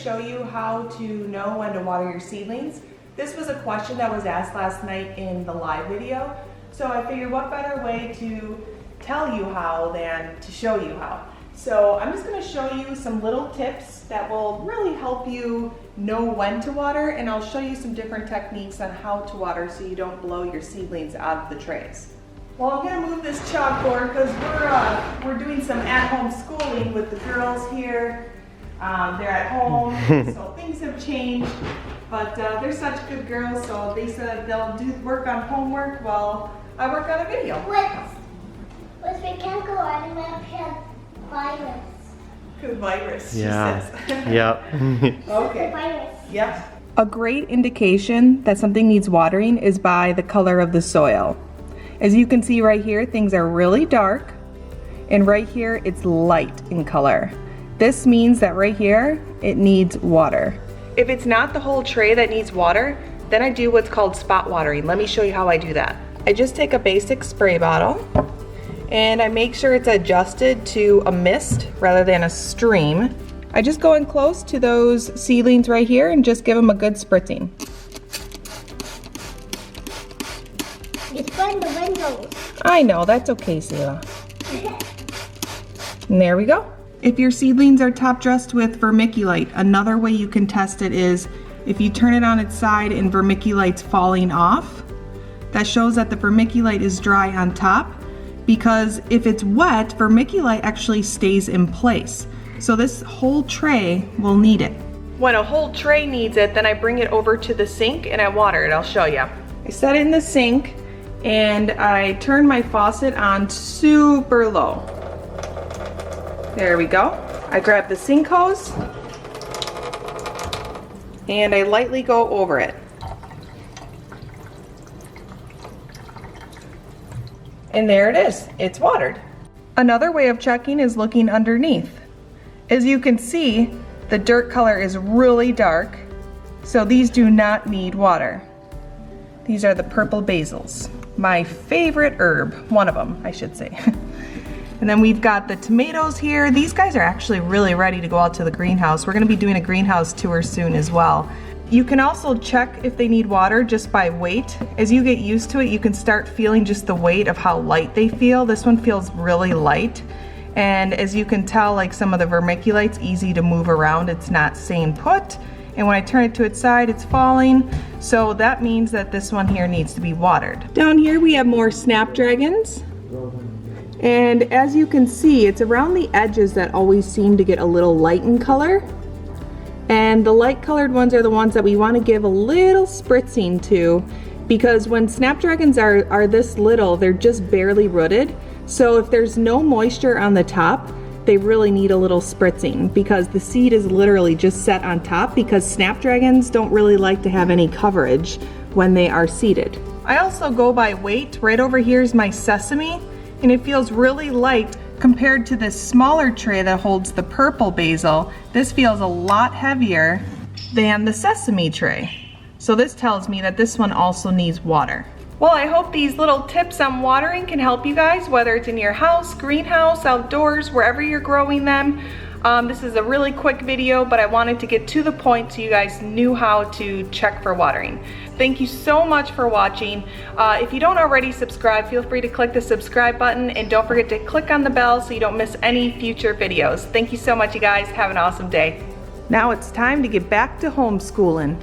show you how to know when to water your seedlings. This was a question that was asked last night in the live video, so I figured what better way to tell you how than to show you how. So I'm just going to show you some little tips that will really help you know when to water, and I'll show you some different techniques on how to water so you don't blow your seedlings out of the trays. Well, I'm going to move this chalkboard because we're doing some at-home schooling with the girls here. They're at home, so things have changed, but they're such good girls, so they said they'll do work on homework while I work on a video. We can't go anywhere because virus. Good virus, yeah. she says. Yep. Okay. Virus. Yep. A great indication that something needs watering is by the color of the soil. As you can see right here, things are really dark, and right here it's light in color. This means that right here, it needs water. If it's not the whole tray that needs water, then I do what's called spot watering. Let me show you how I do that. I just take a basic spray bottle, and I make sure it's adjusted to a mist rather than a stream. I just go in close to those seedlings right here and just give them a good spritzing. It's burn the windows. I know, that's okay, Selah. And there we go. If your seedlings are top dressed with vermiculite, another way you can test it is if you turn it on its side and vermiculite's falling off, that shows that the vermiculite is dry on top, because if it's wet, vermiculite actually stays in place. So this whole tray will need it. When a whole tray needs it, then I bring it over to the sink and I water it. I'll show you. I set it in the sink and I turn my faucet on super low. There we go. I grab the sink hose and I lightly go over it. And there it is, it's watered. Another way of checking is looking underneath. As you can see, the dirt color is really dark, so these do not need water. These are the purple basils, my favorite herb, one of them, I should say. And then we've got the tomatoes here. These guys are actually really ready to go out to the greenhouse. We're gonna be doing a greenhouse tour soon as well. You can also check if they need water just by weight. As you get used to it, you can start feeling just the weight of how light they feel. This one feels really light. And as you can tell, like some of the vermiculite's easy to move around. It's not staying put. And when I turn it to its side, it's falling. So that means that this one here needs to be watered. Down here we have more snapdragons. And as you can see, it's around the edges that always seem to get a little light in color. And the light colored ones are the ones that we want to give a little spritzing to, because when snapdragons are this little, they're just barely rooted. So if there's no moisture on the top, they really need a little spritzing, because the seed is literally just set on top, because snapdragons don't really like to have any coverage when they are seeded. I also go by weight. Right over here is my sesame, and it feels really light compared to this smaller tray that holds the purple basil. This feels a lot heavier than the sesame tray. So this tells me that this one also needs water. Well, I hope these little tips on watering can help you guys, whether it's in your house, greenhouse, outdoors, wherever you're growing them. This is a really quick video, but I wanted to get to the point so you guys knew how to check for watering. Thank you so much for watching. If you don't already subscribe, feel free to click the subscribe button, and don't forget to click on the bell so you don't miss any future videos. Thank you so much, you guys. Have an awesome day. Now it's time to get back to homeschooling.